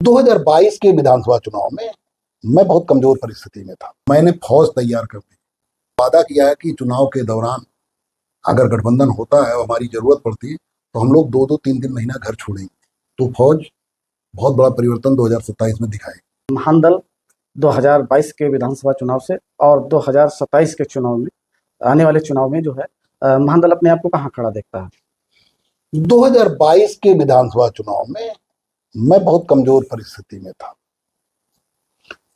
2022 के विधानसभा चुनाव में मैं बहुत कमजोर परिस्थिति में था। मैंने फौज तैयार कर दी। वादा किया है कि चुनाव के दौरान अगर गठबंधन होता है और हमारी जरूरत पड़ती है तो हम लोग 2-2 3-3 महीना घर छोड़ेंगे। तो फौज बहुत बड़ा परिवर्तन 2027 में दिखाएगी। महान दल 2022 के विधानसभा चुनाव से और 2027 के चुनाव में, आने वाले चुनाव में जो है महान दल अपने आप को कहाँ खड़ा देखता है? 2022 के विधानसभा चुनाव में मैं बहुत कमजोर परिस्थिति में था।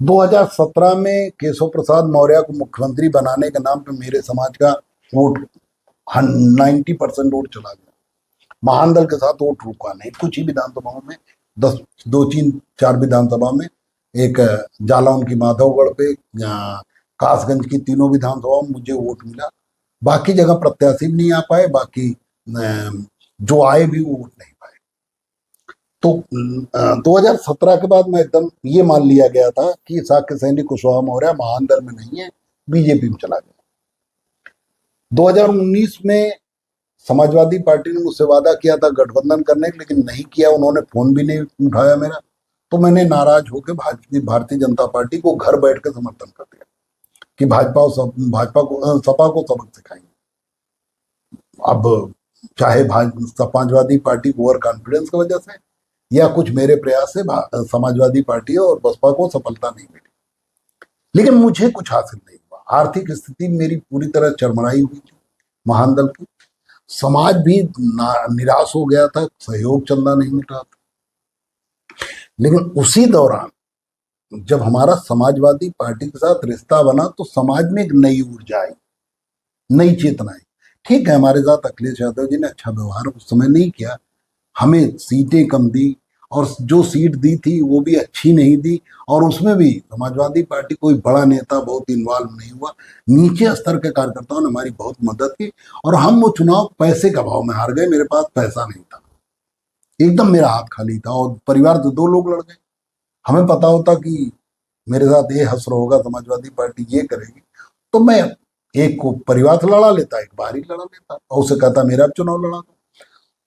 2017 में केशव प्रसाद मौर्य को मुख्यमंत्री बनाने के नाम पे मेरे समाज का वोट 90% वोट चला गया। महान दल के साथ वोट रुका नहीं। कुछ ही विधानसभाओं में 2-3-4 विधानसभा में, एक जालौन की माधवगढ़ पे, कासगंज की तीनों विधानसभाओं में मुझे वोट मिला। बाकी जगह प्रत्याशी भी नहीं आ पाए, बाकी जो आए भी वो वोट नहीं पाए। तो 2017 के बाद मैं एकदम ये मान लिया गया था कि साक्य सैनी कुशवाहा मौर्य महान दल में नहीं है, बीजेपी में चला गया। 2019 में समाजवादी पार्टी ने मुझसे वादा किया था गठबंधन करने का, लेकिन नहीं किया। उन्होंने फोन भी नहीं उठाया मेरा। तो मैंने नाराज होकर भारतीय जनता पार्टी को घर बैठ के समर्थन कर दिया कि सपा को सबक सिखाएंगे। अब चाहे समाजवादी पार्टी को ओवर कॉन्फिडेंस की वजह से या कुछ मेरे प्रयास से समाजवादी पार्टी और बसपा को सफलता नहीं मिली, लेकिन मुझे कुछ हासिल नहीं हुआ। आर्थिक स्थिति मेरी पूरी तरह चरमराई हुई थी। महान दल की समाज भी निराश हो गया था, सहयोग चंदा नहीं मिल रहा था। लेकिन उसी दौरान जब हमारा समाजवादी पार्टी के साथ रिश्ता बना तो समाज में एक नई ऊर्जा आई, नई चेतना आई। ठीक है, हमारे साथ अखिलेश यादव जी ने अच्छा व्यवहार उस समय नहीं किया, हमें सीटें कम दी और जो सीट दी थी वो भी अच्छी नहीं दी, और उसमें भी समाजवादी पार्टी कोई बड़ा नेता बहुत इन्वॉल्व नहीं हुआ। नीचे स्तर के कार्यकर्ताओं ने हमारी बहुत मदद की और हम वो चुनाव पैसे का भाव में हार गए। मेरे पास पैसा नहीं था, एकदम मेरा हाथ खाली था और परिवार से 2 लोग लड़ गए। हमें पता होता कि मेरे साथ ये हश्र होगा, समाजवादी पार्टी ये करेगी, तो मैं एक को परिवार से लड़ा लेता, एक बाहर ही लड़ा लेता और उसे कहता मेरा चुनाव लड़ा दो।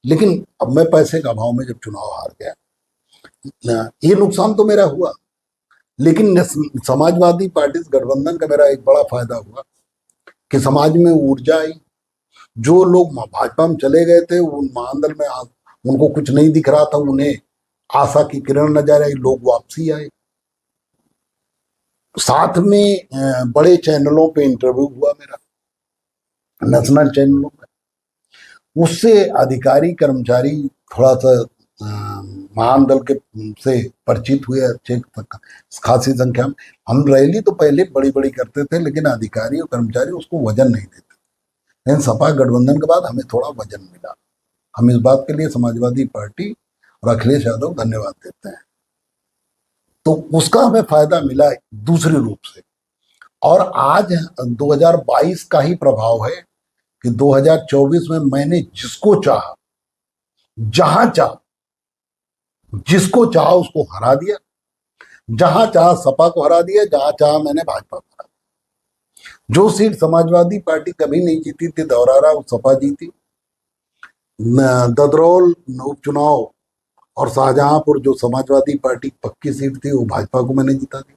लेकिन अब मैं पैसे का भाव में जब चुनाव हार गया, ये नुकसान तो मेरा हुआ, लेकिन समाजवादी पार्टी गठबंधन का मेरा एक बड़ा फायदा हुआ कि समाज में ऊर्जा आई। जो लोग भाजपा में चले गए थे, उन महान दल में उनको कुछ नहीं दिख रहा था, उन्हें आशा की किरण नजर आई, लोग वापसी आए। साथ में बड़े चैनलों पे इंटरव्यू हुआ मेरा, नेशनल चैनलों पे। उससे अधिकारी कर्मचारी थोड़ा सा महान दल के से परिचित हुए अच्छे खासी संख्या में। हम रैली तो पहले बड़ी बड़ी करते थे, लेकिन अधिकारी और कर्मचारी उसको वजन नहीं देते। लेकिन सपा गठबंधन के बाद हमें थोड़ा वजन मिला। हम इस बात के लिए समाजवादी पार्टी और अखिलेश यादव धन्यवाद देते हैं। तो उसका हमें फायदा मिला दूसरे रूप से। और आज 2022 का ही प्रभाव है कि 2024 में मैंने जिसको चाहा, जहां चाहा, जिसको चाहा उसको हरा दिया। जहां चाहा सपा को हरा दिया, जहां चाहा मैंने भाजपा को हरा दिया। जो सीट समाजवादी पार्टी कभी नहीं जीती थी, धौरारा, वो सपा जीती। ददरौल उपचुनाव और शाहजहांपुर जो समाजवादी पार्टी पक्की सीट थी, वो भाजपा को मैंने जिता दी।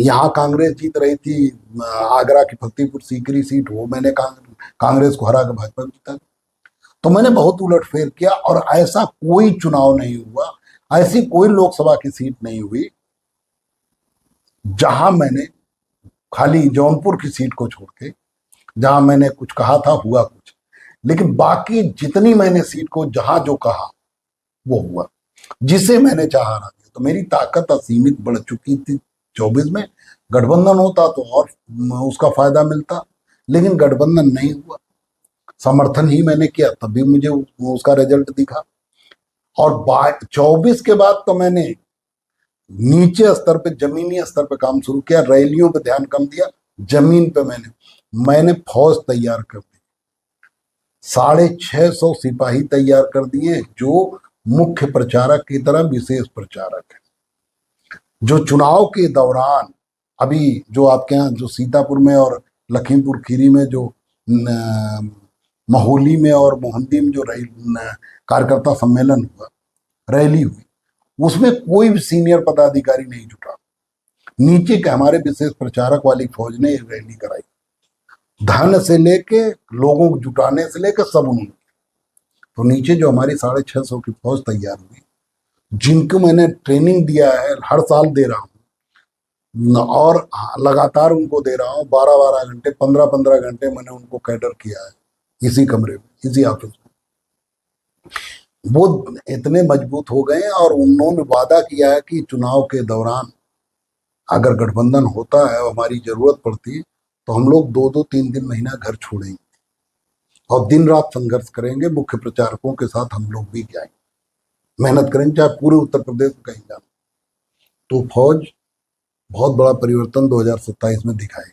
यहाँ कांग्रेस जीत रही थी, आगरा की फतेहपुर सीकरी सीट, वो मैंने कांग्रेस को हरा कर भाजपा को जिता दी। तो मैंने बहुत उलटफेर किया और ऐसा कोई चुनाव नहीं हुआ, ऐसी कोई लोकसभा की सीट नहीं हुई जहां मैंने, खाली जौनपुर की सीट को छोड़ के, जहां मैंने कुछ कहा था हुआ कुछ, लेकिन बाकी जितनी मैंने सीट को जहां जो कहा वो हुआ, जिसे मैंने चाहा हरा दिया। तो मेरी ताकत असीमित बढ़ चुकी थी। 24 में गठबंधन होता तो और उसका फायदा मिलता, लेकिन गठबंधन नहीं हुआ। समर्थन ही मैंने किया, तब भी मुझे उसका रिजल्ट दिखा। और 24 के बाद तो मैंने नीचे स्तर पे, जमीनी स्तर पे काम शुरू किया। रैलियों पे ध्यान कम दिया, जमीन पे मैंने फौज तैयार कर दी। 650 सिपाही तैयार कर दिए, जो मुख्य प्रचारक की तरह विशेष प्रचारक है। जो चुनाव के दौरान अभी जो आपके यहाँ जो सीतापुर में और लखीमपुर खीरी में जो महोली में और मोहंदी में जो कार्यकर्ता सम्मेलन हुआ, रैली हुई, उसमें कोई भी सीनियर पदाधिकारी नहीं जुटा। नीचे के हमारे विशेष प्रचारक वाली फौज ने रैली कराई, धन से लेके लोगों को जुटाने से लेकर सब उन्होंने। तो नीचे जो हमारी 650 की फौज तैयार हुई, जिनको मैंने ट्रेनिंग दिया है, हर साल दे रहा हूँ और लगातार उनको दे रहा हूँ, 12-12 घंटे 15-15 घंटे मैंने उनको कैडर किया है इसी कमरे में, इसी ऑफिस में। वो इतने मजबूत हो गए और उन्होंने वादा किया है कि चुनाव के दौरान अगर गठबंधन होता है और हमारी जरूरत पड़ती है तो हम लोग 2-2, 3-3 महीना घर छोड़ेंगे और दिन रात संघर्ष करेंगे। मुख्य प्रचारकों के साथ हम लोग भी जाएंगे, मेहनत करेंगे, चाहे पूरे उत्तर प्रदेश में कहीं जाना। तो फौज बहुत बड़ा परिवर्तन 2027 में दिखाएगी।